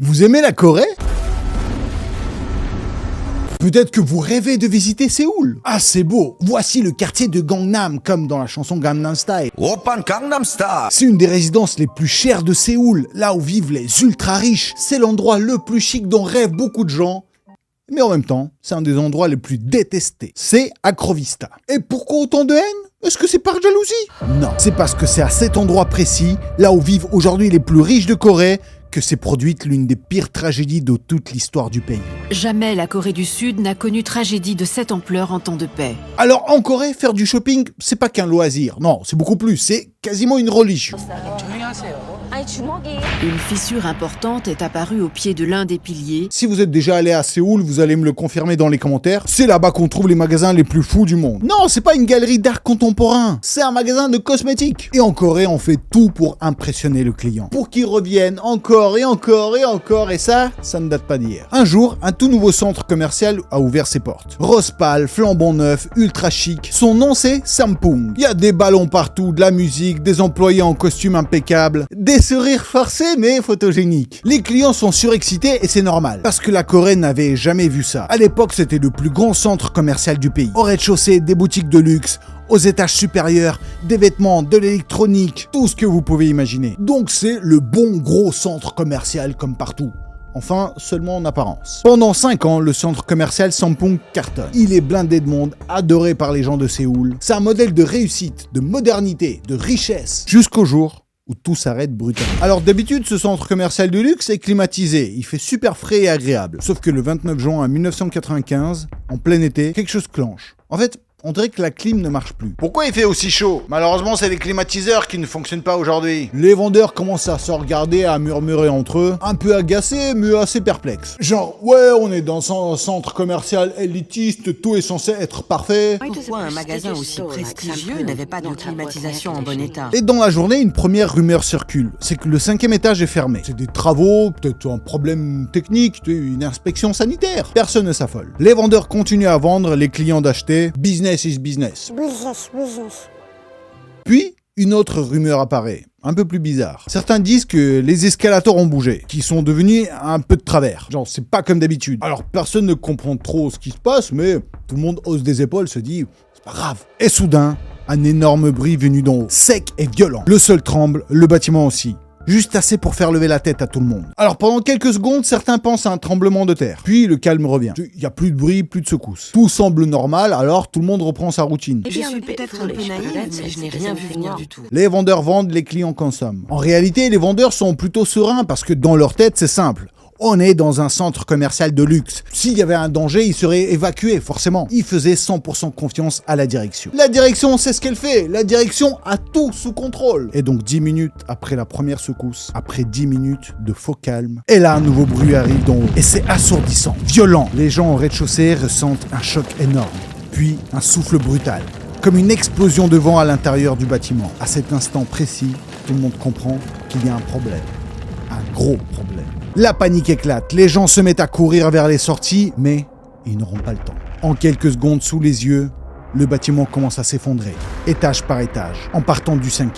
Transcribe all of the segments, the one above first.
Vous aimez la Corée ? Peut-être que vous rêvez de visiter Séoul. Ah, c'est beau. Voici le quartier de Gangnam, comme dans la chanson Gangnam Style. Oppan Gangnam Style. C'est une des résidences les plus chères de Séoul, là où vivent les ultra riches. C'est l'endroit le plus chic dont rêvent beaucoup de gens. Mais en même temps, c'est un des endroits les plus détestés. C'est Akrovista. Et pourquoi autant de haine ? Est-ce que c'est par jalousie ? Non, c'est parce que c'est à cet endroit précis, là où vivent aujourd'hui les plus riches de Corée, que s'est produite l'une des pires tragédies de toute l'histoire du pays. Jamais la Corée du Sud n'a connu tragédie de cette ampleur en temps de paix. Alors en Corée, faire du shopping, c'est pas qu'un loisir. Non, c'est beaucoup plus. C'est quasiment une religion. Une fissure importante est apparue au pied de l'un des piliers. Si vous êtes déjà allé à Séoul, vous allez me le confirmer dans les commentaires. C'est là-bas qu'on trouve les magasins les plus fous du monde. Non, c'est pas une galerie d'art contemporain. C'est un magasin de cosmétiques. Et en Corée, on fait tout pour impressionner le client. Pour qu'il revienne encore et encore et encore. Et ça ne date pas d'hier. Un jour, un tout nouveau centre commercial a ouvert ses portes. Rose pâle, flambant neuf, ultra chic. Son nom c'est Sampoong. Il y a des ballons partout, de la musique, des employés en costume impeccable, des sourires forcés mais photogéniques. Les clients sont surexcités et c'est normal, parce que la Corée n'avait jamais vu ça. À l'époque, c'était le plus grand centre commercial du pays. Au rez-de-chaussée, des boutiques de luxe. Aux étages supérieurs, des vêtements, de l'électronique, tout ce que vous pouvez imaginer. Donc c'est le bon gros centre commercial comme partout. Enfin, seulement en apparence. Pendant 5 ans, le centre commercial Sampoong cartonne. Il est blindé de monde, adoré par les gens de Séoul. C'est un modèle de réussite, de modernité, de richesse. Jusqu'au jour où tout s'arrête brutalement. Alors d'habitude, ce centre commercial de luxe est climatisé. Il fait super frais et agréable. Sauf que le 29 juin 1995, en plein été, quelque chose clenche. En fait, on dirait que la clim ne marche plus. Pourquoi il fait aussi chaud ? Malheureusement, c'est les climatiseurs qui ne fonctionnent pas aujourd'hui. Les vendeurs commencent à se regarder, à murmurer entre eux, un peu agacés, mais assez perplexes. Genre, ouais, on est dans un centre commercial élitiste, tout est censé être parfait. Pourquoi un magasin aussi prestigieux n'avait pas de climatisation en bon état ? Et dans la journée, une première rumeur circule. C'est que le 5e étage est fermé. C'est des travaux, peut-être un problème technique, une inspection sanitaire. Personne ne s'affole. Les vendeurs continuent à vendre, les clients d'acheter. Business is business. Puis, une autre rumeur apparaît, un peu plus bizarre. Certains disent que les escalators ont bougé, qu'ils sont devenus un peu de travers. Genre, c'est pas comme d'habitude. Alors, personne ne comprend trop ce qui se passe, mais tout le monde hausse des épaules, se dit, c'est pas grave. Et soudain, un énorme bruit venu d'en haut, sec et violent. Le sol tremble, le bâtiment aussi. Juste assez pour faire lever la tête à tout le monde. Alors pendant quelques secondes, certains pensent à un tremblement de terre. Puis le calme revient. Il n'y a plus de bruit, plus de secousses. Tout semble normal, alors tout le monde reprend sa routine. Je suis peut-être un peu naïve, mais je n'ai rien vu venir du tout. Les vendeurs vendent, les clients consomment. En réalité, les vendeurs sont plutôt sereins parce que dans leur tête, c'est simple. On est dans un centre commercial de luxe. S'il y avait un danger, ils seraient évacués, forcément. Ils faisaient 100% confiance à la direction. La direction, c'est ce qu'elle fait. La direction a tout sous contrôle. Et donc 10 minutes après la première secousse, après 10 minutes de faux calme, et là un nouveau bruit arrive d'en haut. Et c'est assourdissant, violent. Les gens au rez-de-chaussée ressentent un choc énorme. Puis un souffle brutal. Comme une explosion de vent à l'intérieur du bâtiment. À cet instant précis, tout le monde comprend qu'il y a un problème. Un gros problème. La panique éclate, les gens se mettent à courir vers les sorties, mais ils n'auront pas le temps. En quelques secondes, sous les yeux, le bâtiment commence à s'effondrer, étage par étage, en partant du 5e.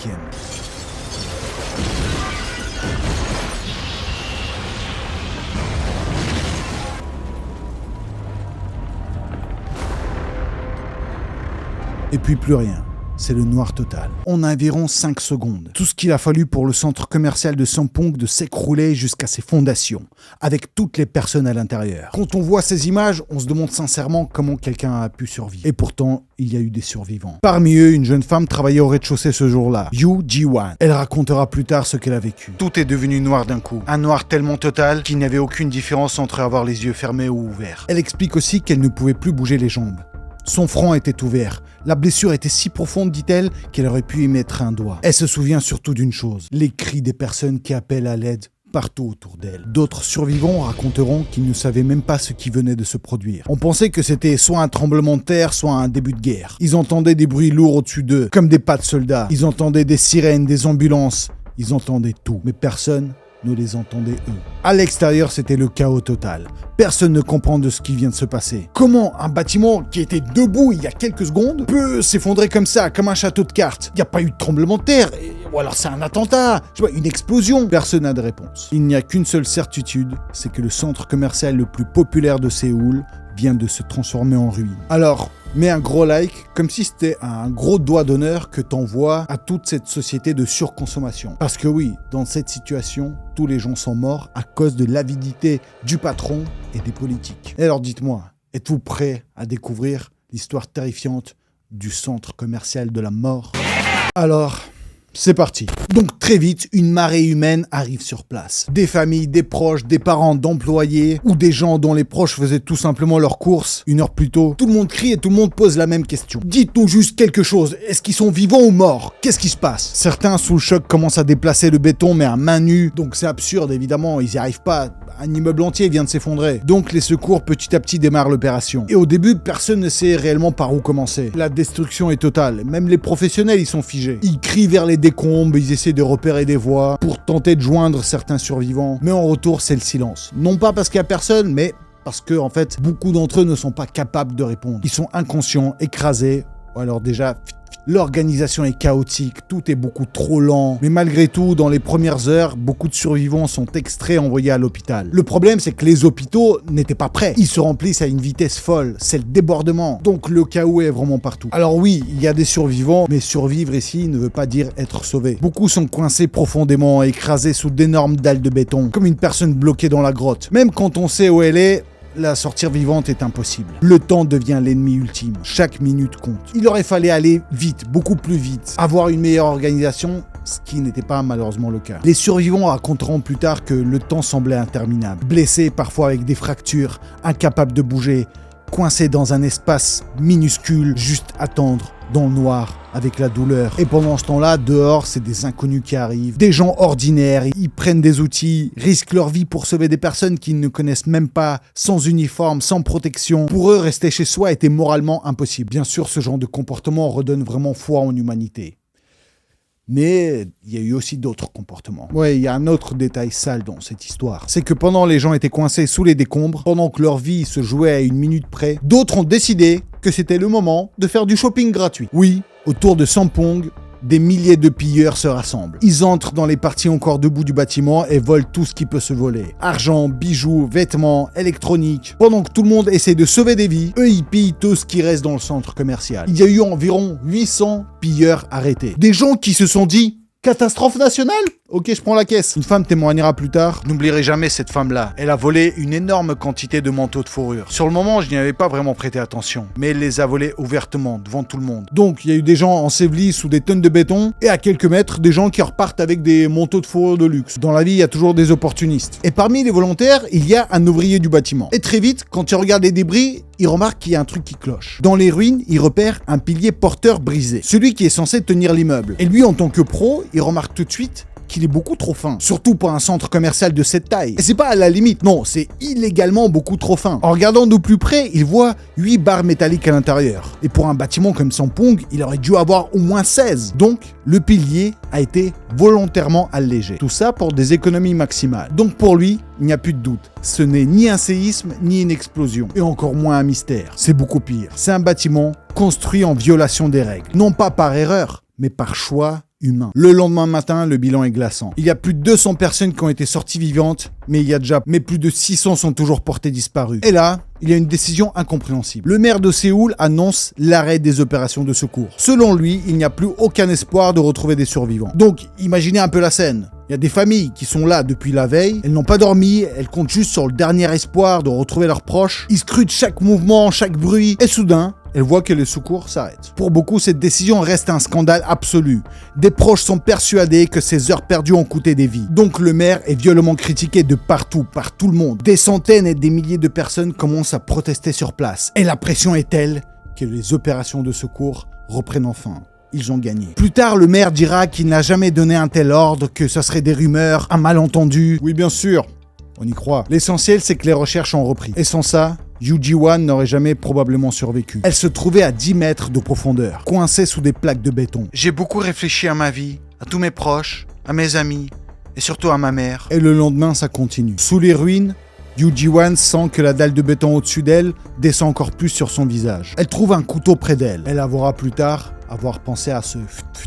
Et puis plus rien. C'est le noir total. En environ 5 secondes. Tout ce qu'il a fallu pour le centre commercial de Sampoong de s'écrouler jusqu'à ses fondations, avec toutes les personnes à l'intérieur. Quand on voit ces images, on se demande sincèrement comment quelqu'un a pu survivre. Et pourtant, il y a eu des survivants. Parmi eux, une jeune femme travaillait au rez-de-chaussée ce jour-là, Yoo Ji-wan. Elle racontera plus tard ce qu'elle a vécu. Tout est devenu noir d'un coup. Un noir tellement total qu'il n'y avait aucune différence entre avoir les yeux fermés ou ouverts. Elle explique aussi qu'elle ne pouvait plus bouger les jambes. Son front était ouvert. La blessure était si profonde, dit-elle, qu'elle aurait pu y mettre un doigt. Elle se souvient surtout d'une chose, les cris des personnes qui appellent à l'aide partout autour d'elle. D'autres survivants raconteront qu'ils ne savaient même pas ce qui venait de se produire. On pensait que c'était soit un tremblement de terre, soit un début de guerre. Ils entendaient des bruits lourds au-dessus d'eux, comme des pas de soldats. Ils entendaient des sirènes, des ambulances. Ils entendaient tout. Mais personne ne les entendait eux. À l'extérieur, c'était le chaos total. Personne ne comprend de ce qui vient de se passer. Comment un bâtiment qui était debout il y a quelques secondes peut s'effondrer comme ça, comme un château de cartes? Il n'y a pas eu de tremblement de terre, ou alors c'est un attentat, une explosion. Personne n'a de réponse. Il n'y a qu'une seule certitude, c'est que le centre commercial le plus populaire de Séoul vient de se transformer en ruine. Alors, mets un gros like, comme si c'était un gros doigt d'honneur que t'envoies à toute cette société de surconsommation. Parce que oui, dans cette situation, tous les gens sont morts à cause de l'avidité du patron et des politiques. Et alors dites-moi, êtes-vous prêts à découvrir l'histoire terrifiante du centre commercial de la mort? Alors, c'est parti. Donc très vite, une marée humaine arrive sur place. Des familles, des proches, des parents d'employés ou des gens dont les proches faisaient tout simplement leurs courses une heure plus tôt. Tout le monde crie et tout le monde pose la même question. Dites-nous juste quelque chose. Est-ce qu'ils sont vivants ou morts? Qu'est-ce qui se passe? Certains, sous le choc, commencent à déplacer le béton mais à main nue. Donc c'est absurde évidemment, ils n'y arrivent pas. Un immeuble entier vient de s'effondrer. Donc les secours petit à petit démarrent l'opération. Et au début, personne ne sait réellement par où commencer. La destruction est totale. Même les professionnels, ils sont figés. Ils crient vers les décombres, ils essaient de repérer des voies pour tenter de joindre certains survivants. Mais en retour, c'est le silence. Non pas parce qu'il n'y a personne, mais parce que, en fait, beaucoup d'entre eux ne sont pas capables de répondre. Ils sont inconscients, écrasés, ou alors déjà... L'organisation est chaotique, tout est beaucoup trop lent. Mais malgré tout, dans les premières heures, beaucoup de survivants sont extraits et envoyés à l'hôpital. Le problème, c'est que les hôpitaux n'étaient pas prêts. Ils se remplissent à une vitesse folle, c'est le débordement. Donc le chaos est vraiment partout. Alors oui, il y a des survivants, mais survivre ici ne veut pas dire être sauvé. Beaucoup sont coincés profondément, écrasés sous d'énormes dalles de béton, comme une personne bloquée dans la grotte. Même quand on sait où elle est, la sortir vivante est impossible. Le temps devient l'ennemi ultime. Chaque minute compte. Il aurait fallu aller vite, beaucoup plus vite, avoir une meilleure organisation, ce qui n'était pas malheureusement le cas. Les survivants raconteront plus tard que le temps semblait interminable. Blessés, parfois avec des fractures, incapables de bouger, coincés dans un espace minuscule, juste attendre dans le noir, avec la douleur. Et pendant ce temps-là, dehors, c'est des inconnus qui arrivent, des gens ordinaires, ils prennent des outils, risquent leur vie pour sauver des personnes qu'ils ne connaissent même pas, sans uniforme, sans protection. Pour eux, rester chez soi était moralement impossible. Bien sûr, ce genre de comportement redonne vraiment foi en l'humanité. Mais il y a eu aussi d'autres comportements. Ouais, il y a un autre détail sale dans cette histoire. C'est que pendant les gens étaient coincés sous les décombres, pendant que leur vie se jouait à une minute près, d'autres ont décidé que c'était le moment de faire du shopping gratuit. Oui, autour de Sampong, des milliers de pilleurs se rassemblent. Ils entrent dans les parties encore debout du bâtiment et volent tout ce qui peut se voler. Argent, bijoux, vêtements, électronique. Pendant que tout le monde essaie de sauver des vies, eux ils pillent tout ce qui reste dans le centre commercial. Il y a eu environ 800 pilleurs arrêtés. Des gens qui se sont dit « Catastrophe nationale ? Ok, je prends la caisse. » Une femme témoignera plus tard. N'oublierai jamais cette femme-là. Elle a volé une énorme quantité de manteaux de fourrure. Sur le moment, je n'y avais pas vraiment prêté attention. Mais elle les a volés ouvertement, devant tout le monde. Donc, il y a eu des gens ensevelis sous des tonnes de béton. Et à quelques mètres, des gens qui repartent avec des manteaux de fourrure de luxe. Dans la vie, il y a toujours des opportunistes. Et parmi les volontaires, il y a un ouvrier du bâtiment. Et très vite, quand il regarde les débris, il remarque qu'il y a un truc qui cloche. Dans les ruines, il repère un pilier porteur brisé. Celui qui est censé tenir l'immeuble. Et lui, en tant que pro, il remarque tout de suite qu'il est beaucoup trop fin. Surtout pour un centre commercial de cette taille. Et c'est pas à la limite, non, c'est illégalement beaucoup trop fin. En regardant de plus près, il voit 8 barres métalliques à l'intérieur. Et pour un bâtiment comme Sampong, il aurait dû avoir au moins 16. Donc, le pilier a été volontairement allégé. Tout ça pour des économies maximales. Donc pour lui, il n'y a plus de doute. Ce n'est ni un séisme, ni une explosion. Et encore moins un mystère. C'est beaucoup pire. C'est un bâtiment construit en violation des règles. Non pas par erreur, mais par choix humain. Le lendemain matin, le bilan est glaçant. Il y a plus de 200 personnes qui ont été sorties vivantes, mais plus de 600 sont toujours portées disparues. Et là, il y a une décision incompréhensible. Le maire de Séoul annonce l'arrêt des opérations de secours. Selon lui, il n'y a plus aucun espoir de retrouver des survivants. Donc, imaginez un peu la scène. Il y a des familles qui sont là depuis la veille, elles n'ont pas dormi, elles comptent juste sur le dernier espoir de retrouver leurs proches. Ils scrutent chaque mouvement, chaque bruit, et soudain, elles voient que les secours s'arrêtent. Pour beaucoup, cette décision reste un scandale absolu. Des proches sont persuadés que ces heures perdues ont coûté des vies. Donc le maire est violemment critiqué de partout, par tout le monde. Des centaines et des milliers de personnes commencent à protester sur place. Et la pression est telle que les opérations de secours reprennent enfin. Ils ont gagné. Plus tard, le maire dira qu'il n'a jamais donné un tel ordre, que ce serait des rumeurs, un malentendu. Oui, bien sûr, on y croit. L'essentiel, c'est que les recherches ont repris. Et sans ça, Yoo Ji-won n'aurait jamais probablement survécu. Elle se trouvait à 10 mètres de profondeur, coincée sous des plaques de béton. J'ai beaucoup réfléchi à ma vie, à tous mes proches, à mes amis, et surtout à ma mère. Et le lendemain, ça continue. Sous les ruines, Yu Ji-wan sent que la dalle de béton au-dessus d'elle descend encore plus sur son visage. Elle trouve un couteau près d'elle. Elle avouera plus tard avoir pensé à ce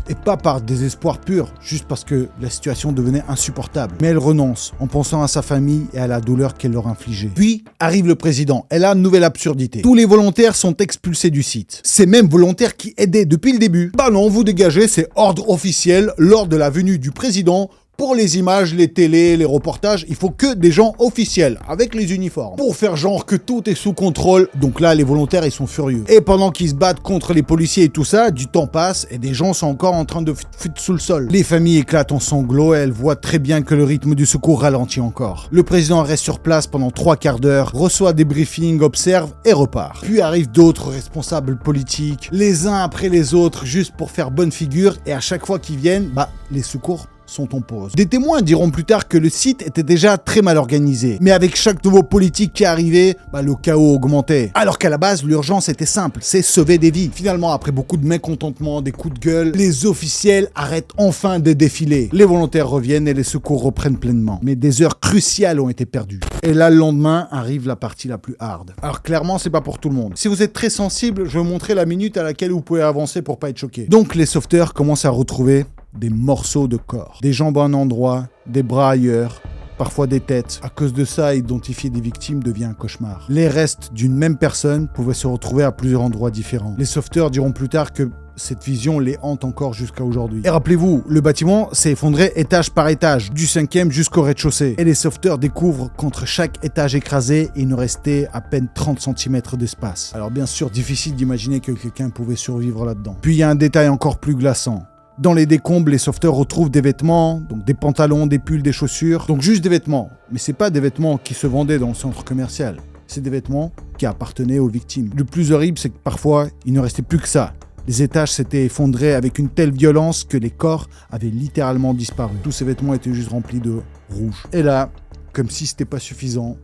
et pas par désespoir pur, juste parce que la situation devenait insupportable. Mais elle renonce en pensant à sa famille et à la douleur qu'elle leur infligeait. Puis arrive le président. Elle a une nouvelle absurdité. Tous les volontaires sont expulsés du site. Ces mêmes volontaires qui aidaient depuis le début. Bah non, vous dégagez, c'est ordre officiel lors de la venue du président. Pour les images, les télés, les reportages, il faut que des gens officiels, avec les uniformes. Pour faire genre que tout est sous contrôle, donc là, les volontaires, ils sont furieux. Et pendant qu'ils se battent contre les policiers et tout ça, du temps passe et des gens sont encore en train de foutre sous le sol. Les familles éclatent en sanglots et elles voient très bien que le rythme du secours ralentit encore. Le président reste sur place pendant 3 quarts d'heure, reçoit des briefings, observe et repart. Puis arrivent d'autres responsables politiques, les uns après les autres, juste pour faire bonne figure, et à chaque fois qu'ils viennent, les secours sont en pause. Des témoins diront plus tard que le site était déjà très mal organisé, mais avec chaque nouveau politique qui arrivait, le chaos augmentait. Alors qu'à la base, l'urgence était simple, c'est sauver des vies. Finalement, après beaucoup de mécontentement, des coups de gueule, les officiels arrêtent enfin de défiler. Les volontaires reviennent et les secours reprennent pleinement. Mais des heures cruciales ont été perdues. Et là, le lendemain, arrive la partie la plus hard. Alors clairement, c'est pas pour tout le monde. Si vous êtes très sensible, je vais vous montrer la minute à laquelle vous pouvez avancer pour pas être choqué. Donc les sauveteurs commencent à retrouver des morceaux de corps, des jambes à un endroit, des bras ailleurs, parfois des têtes. À cause de ça, identifier des victimes devient un cauchemar. Les restes d'une même personne pouvaient se retrouver à plusieurs endroits différents. Les sauveteurs diront plus tard que cette vision les hante encore jusqu'à aujourd'hui. Et rappelez-vous, le bâtiment s'est effondré étage par étage, du 5e jusqu'au rez-de-chaussée. Et les sauveteurs découvrent qu'entre chaque étage écrasé, il ne restait à peine 30 cm d'espace. Alors bien sûr, difficile d'imaginer que quelqu'un pouvait survivre là-dedans. Puis il y a un détail encore plus glaçant. Dans les décombres, les sauveteurs retrouvent des vêtements, donc des pantalons, des pulls, des chaussures. Donc juste des vêtements. Mais c'est pas des vêtements qui se vendaient dans le centre commercial. C'est des vêtements qui appartenaient aux victimes. Le plus horrible, c'est que parfois, il ne restait plus que ça. Les étages s'étaient effondrés avec une telle violence que les corps avaient littéralement disparu. Tous ces vêtements étaient juste remplis de rouge. Et là, comme si c'était pas suffisant,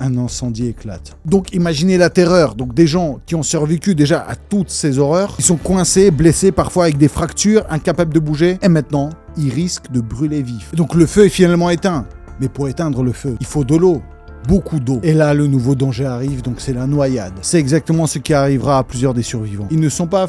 un incendie éclate. Donc imaginez la terreur. Donc des gens qui ont survécu déjà à toutes ces horreurs, ils sont coincés, blessés, parfois avec des fractures, incapables de bouger, et maintenant, ils risquent de brûler vifs. Donc le feu est finalement éteint. Mais pour éteindre le feu, il faut de l'eau. Beaucoup d'eau. Et là, le nouveau danger arrive, donc c'est la noyade. C'est exactement ce qui arrivera à plusieurs des survivants. Ils ne sont pas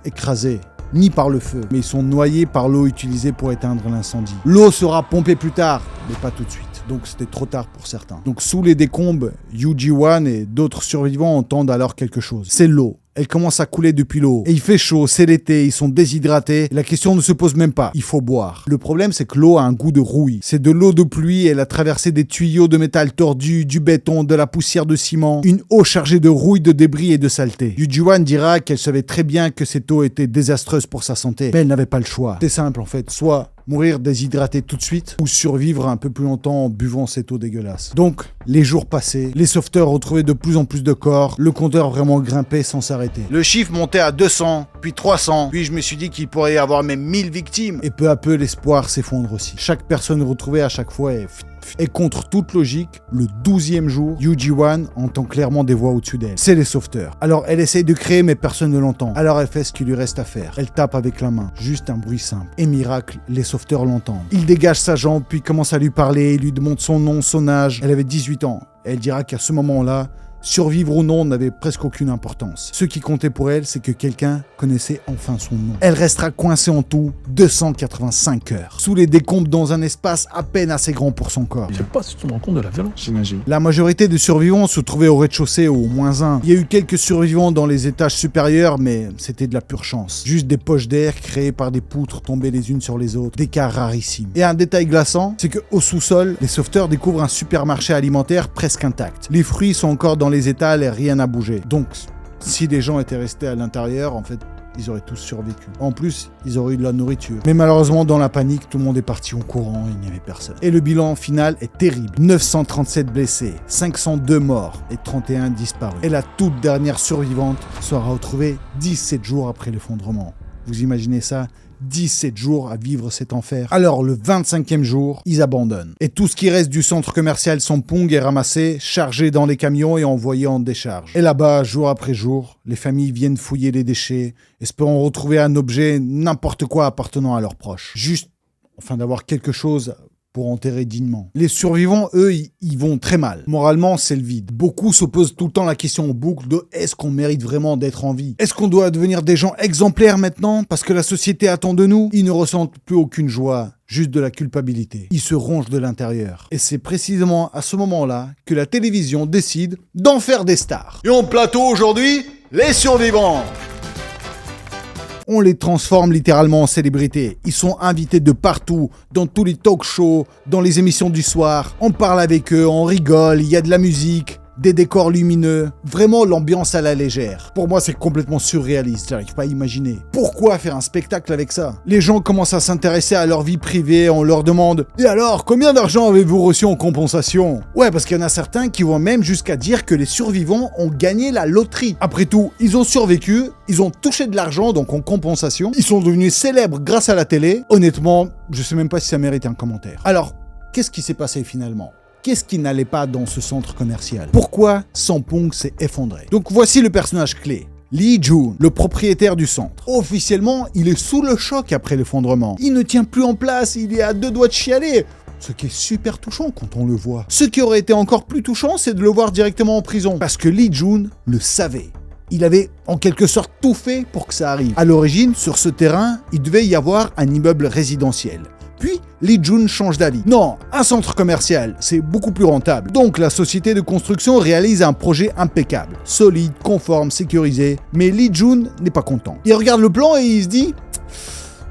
écrasés, ni par le feu, mais ils sont noyés par l'eau utilisée pour éteindre l'incendie. L'eau sera pompée plus tard, mais pas tout de suite. Donc c'était trop tard pour certains. Donc sous les décombres, Yu Ji-wan et d'autres survivants entendent alors quelque chose. C'est l'eau. Elle commence à couler depuis l'eau. Et il fait chaud, c'est l'été, ils sont déshydratés. La question ne se pose même pas. Il faut boire. Le problème, c'est que l'eau a un goût de rouille. C'est de l'eau de pluie, elle a traversé des tuyaux de métal tordus, du béton, de la poussière de ciment. Une eau chargée de rouille, de débris et de saleté. Yu Ji-wan dira qu'elle savait très bien que cette eau était désastreuse pour sa santé. Mais elle n'avait pas le choix. C'est simple en fait. Soit mourir déshydraté tout de suite, ou survivre un peu plus longtemps en buvant cette eau dégueulasse. Donc, les jours passaient, les sauveteurs retrouvaient de plus en plus de corps, le compteur vraiment grimpait sans s'arrêter. Le chiffre montait à 200, puis 300, puis je me suis dit qu'il pourrait y avoir même 1000 victimes. Et peu à peu, l'espoir s'effondre aussi. Chaque personne retrouvée à chaque fois est... Et contre toute logique, le 12e jour, Yu Ji-wan entend clairement des voix au-dessus d'elle. C'est les sauveteurs. Alors elle essaye de crier mais personne ne l'entend. Alors elle fait ce qu'il lui reste à faire. Elle tape avec la main. Juste un bruit simple. Et miracle, les sauveteurs l'entendent. Il dégage sa jambe puis commence à lui parler. Il lui demande son nom, son âge. Elle avait 18 ans. Elle dira qu'à ce moment-là, survivre ou non n'avait presque aucune importance. Ce qui comptait pour elle, c'est que quelqu'un connaissait enfin son nom. Elle restera coincée en tout 285 heures, sous les décombres dans un espace à peine assez grand pour son corps. Je sais pas si tu te rends compte de la violence. J'imagine. La majorité des survivants se trouvaient au rez-de-chaussée ou au -1. Il y a eu quelques survivants dans les étages supérieurs, mais c'était de la pure chance. Juste des poches d'air créées par des poutres tombées les unes sur les autres, des cas rarissimes. Et un détail glaçant, c'est qu'au sous-sol, les sauveteurs découvrent un supermarché alimentaire presque intact. Les fruits sont encore dans les étals et rien n'a bougé. Donc, si les gens étaient restés à l'intérieur, en fait, ils auraient tous survécu. En plus, ils auraient eu de la nourriture. Mais malheureusement, dans la panique, tout le monde est parti en courant et il n'y avait personne. Et le bilan final est terrible. 937 blessés, 502 morts et 31 disparus. Et la toute dernière survivante sera retrouvée 17 jours après l'effondrement. Vous imaginez ça ? 17 jours à vivre cet enfer. Alors, le 25e jour, ils abandonnent. Et tout ce qui reste du centre commercial Sampong est ramassé, chargé dans les camions et envoyé en décharge. Et là-bas, jour après jour, les familles viennent fouiller les déchets, espérant retrouver un objet, n'importe quoi appartenant à leurs proches. Juste, enfin, d'avoir quelque chose pour enterrer dignement. Les survivants, eux, ils vont très mal. Moralement, c'est le vide. Beaucoup se posent tout le temps la question en boucle de est-ce qu'on mérite vraiment d'être en vie? Est-ce qu'on doit devenir des gens exemplaires maintenant parce que la société attend de nous? Ils ne ressentent plus aucune joie, juste de la culpabilité. Ils se rongent de l'intérieur. Et c'est précisément à ce moment-là que la télévision décide d'en faire des stars. Et en plateau aujourd'hui, les survivants. On les transforme littéralement en célébrités. Ils sont invités de partout, dans tous les talk shows, dans les émissions du soir. On parle avec eux, on rigole, il y a de la musique, des décors lumineux. Vraiment l'ambiance à la légère. Pour moi, c'est complètement surréaliste, j'arrive pas à imaginer. Pourquoi faire un spectacle avec ça? Les gens commencent à s'intéresser à leur vie privée, on leur demande « Et alors, combien d'argent avez-vous reçu en compensation ?» Ouais, parce qu'il y en a certains qui vont même jusqu'à dire que les survivants ont gagné la loterie. Après tout, ils ont survécu, ils ont touché de l'argent, donc en compensation. Ils sont devenus célèbres grâce à la télé. Honnêtement, je sais même pas si ça mérite un commentaire. Alors, qu'est-ce qui s'est passé finalement? Qu'est-ce qui n'allait pas dans ce centre commercial? Pourquoi Sampong s'est effondré? Donc voici le personnage clé. Lee Jun, le propriétaire du centre. Officiellement, il est sous le choc après l'effondrement. Il ne tient plus en place, il est à 2 doigts de chialer. Ce qui est super touchant quand on le voit. Ce qui aurait été encore plus touchant, c'est de le voir directement en prison. Parce que Lee Jun le savait. Il avait en quelque sorte tout fait pour que ça arrive. À l'origine, sur ce terrain, il devait y avoir un immeuble résidentiel. Puis, Lee Jun change d'avis. Non, un centre commercial, c'est beaucoup plus rentable. Donc, la société de construction réalise un projet impeccable, solide, conforme, sécurisé. Mais Lee Jun n'est pas content. Il regarde le plan et il se dit...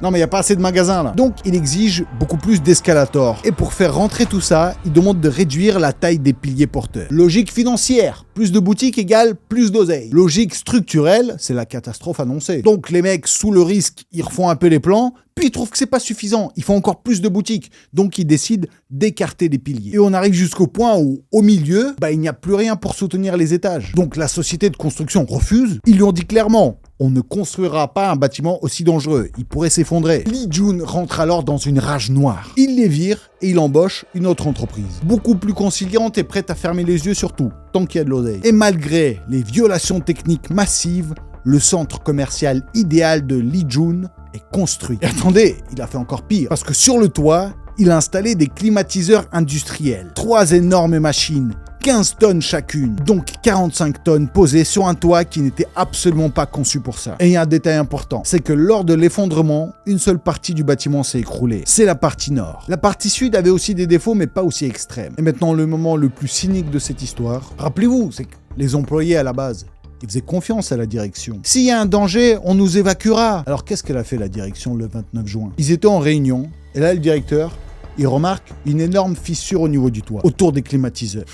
Non mais il n'y a pas assez de magasins là. Donc il exige beaucoup plus d'escalators. Et pour faire rentrer tout ça, il demande de réduire la taille des piliers porteurs. Logique financière, plus de boutiques égale plus d'oseille. Logique structurelle, c'est la catastrophe annoncée. Donc les mecs, sous le risque, ils refont un peu les plans, puis ils trouvent que c'est pas suffisant, il faut encore plus de boutiques. Donc ils décident d'écarter les piliers. Et on arrive jusqu'au point où, au milieu, il n'y a plus rien pour soutenir les étages. Donc la société de construction refuse. Ils lui ont dit clairement... On ne construira pas un bâtiment aussi dangereux, il pourrait s'effondrer. Lee Jun rentre alors dans une rage noire. Il les vire et il embauche une autre entreprise. Beaucoup plus conciliante et prête à fermer les yeux sur tout, tant qu'il y a de l'oseille. Et malgré les violations techniques massives, le centre commercial idéal de Lee Jun est construit. Et attendez, il a fait encore pire, parce que sur le toit, il a installé des climatiseurs industriels. 3 énormes machines, 15 tonnes chacune, donc 45 tonnes posées sur un toit qui n'était absolument pas conçu pour ça. Et il y a un détail important, c'est que lors de l'effondrement, une seule partie du bâtiment s'est écroulée. C'est la partie nord. La partie sud avait aussi des défauts, mais pas aussi extrêmes. Et maintenant, le moment le plus cynique de cette histoire, rappelez-vous, c'est que les employés à la base, ils faisaient confiance à la direction. S'il y a un danger, on nous évacuera. Alors qu'est-ce qu'elle a fait la direction le 29 juin? Ils étaient en réunion, et là le directeur, il remarque une énorme fissure au niveau du toit, autour des climatiseurs.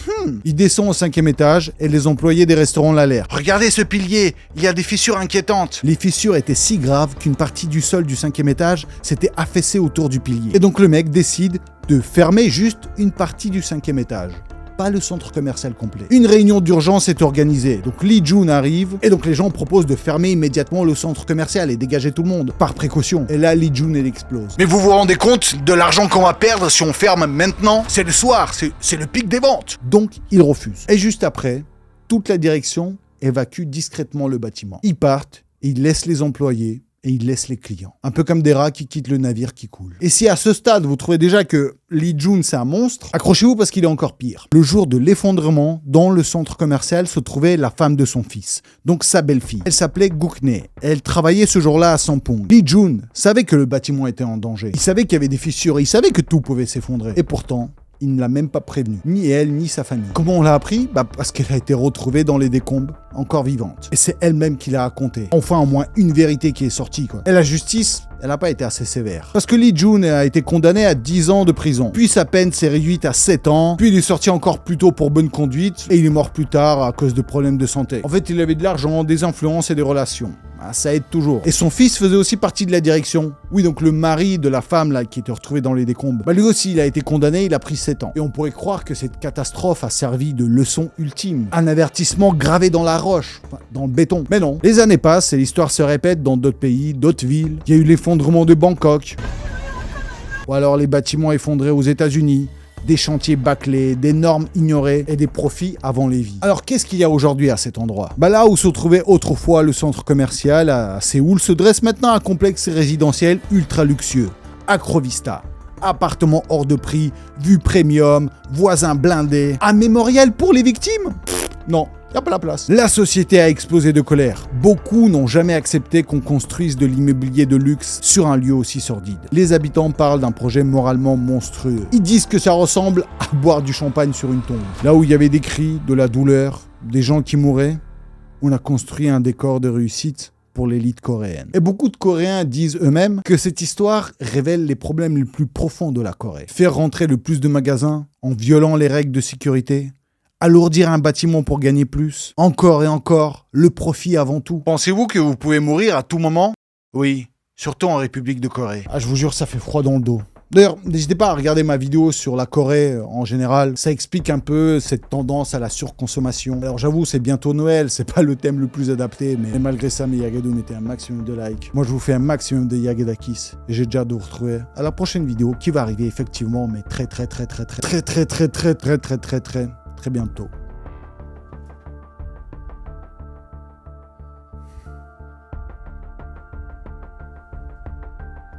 Il descend au 5e étage et les employés des restaurants l'alertent. Regardez ce pilier, il y a des fissures inquiétantes. Les fissures étaient si graves qu'une partie du sol du 5e étage s'était affaissée autour du pilier. Et donc le mec décide de fermer juste une partie du 5e étage. Pas le centre commercial complet. Une réunion d'urgence est organisée, donc Lee Jun arrive, et donc les gens proposent de fermer immédiatement le centre commercial et dégager tout le monde, par précaution. Et là, Lee Jun, elle explose. Mais vous vous rendez compte de l'argent qu'on va perdre si on ferme maintenant? C'est le soir, c'est le pic des ventes. Donc, il refuse. Et juste après, toute la direction évacue discrètement le bâtiment. Ils partent, et ils laissent les employés, et il laisse les clients. Un peu comme des rats qui quittent le navire qui coule. Et si à ce stade, vous trouvez déjà que Lee Jun, c'est un monstre, accrochez-vous parce qu'il est encore pire. Le jour de l'effondrement, dans le centre commercial, se trouvait la femme de son fils, donc sa belle-fille. Elle s'appelait Gukne. Elle travaillait ce jour-là à Sampong. Lee Jun savait que le bâtiment était en danger. Il savait qu'il y avait des fissures, il savait que tout pouvait s'effondrer. Et pourtant... il ne l'a même pas prévenu, ni elle, ni sa famille. Comment on l'a appris? Parce qu'elle a été retrouvée dans les décombres, encore vivante. Et c'est elle-même qui l'a raconté. Enfin, au moins une vérité qui est sortie, quoi. Et la justice, elle n'a pas été assez sévère. Parce que Lee Jun a été condamné à 10 ans de prison. Puis sa peine s'est réduite à 7 ans. Puis il est sorti encore plus tôt pour bonne conduite. Et il est mort plus tard à cause de problèmes de santé. En fait, il avait de l'argent, des influences et des relations. Ça aide toujours. Et son fils faisait aussi partie de la direction. Oui, donc le mari de la femme là qui était retrouvée dans les décombres. Lui aussi, il a été condamné, il a pris 7 ans. Et on pourrait croire que cette catastrophe a servi de leçon ultime. Un avertissement gravé dans la roche, dans le béton. Mais non. Les années passent et l'histoire se répète dans d'autres pays, d'autres villes. Il y a eu l'effondrement de Bangkok. Ou alors les bâtiments effondrés aux États-Unis. Des chantiers bâclés, des normes ignorées et des profits avant les vies. Alors qu'est-ce qu'il y a aujourd'hui à cet endroit? Là où se trouvait autrefois le centre commercial à Séoul se dresse maintenant un complexe résidentiel ultra luxueux, Acrovista. appartement hors de prix, vue premium, voisins blindés, un mémorial pour les victimes? Non. Y'a pas la place. La société a explosé de colère. Beaucoup n'ont jamais accepté qu'on construise de l'immobilier de luxe sur un lieu aussi sordide. Les habitants parlent d'un projet moralement monstrueux. Ils disent que ça ressemble à boire du champagne sur une tombe. Là où il y avait des cris, de la douleur, des gens qui mouraient, on a construit un décor de réussite pour l'élite coréenne. Et beaucoup de Coréens disent eux-mêmes que cette histoire révèle les problèmes les plus profonds de la Corée. Faire rentrer le plus de magasins en violant les règles de sécurité, alourdir un bâtiment pour gagner plus. Encore et encore, le profit avant tout. Pensez-vous que vous pouvez mourir à tout moment? Oui, surtout en République de Corée. Ah, je vous jure, ça fait froid dans le dos. D'ailleurs, n'hésitez pas à regarder ma vidéo sur la Corée en général. Ça explique un peu cette tendance à la surconsommation. Alors j'avoue, c'est bientôt Noël, c'est pas le thème le plus adapté, mais malgré ça, mes Yagedo, mettez un maximum de likes. Moi, je vous fais un maximum de Yagedakis. Et j'ai déjà hâte de vous retrouver à la prochaine vidéo qui va arriver effectivement, mais très bientôt.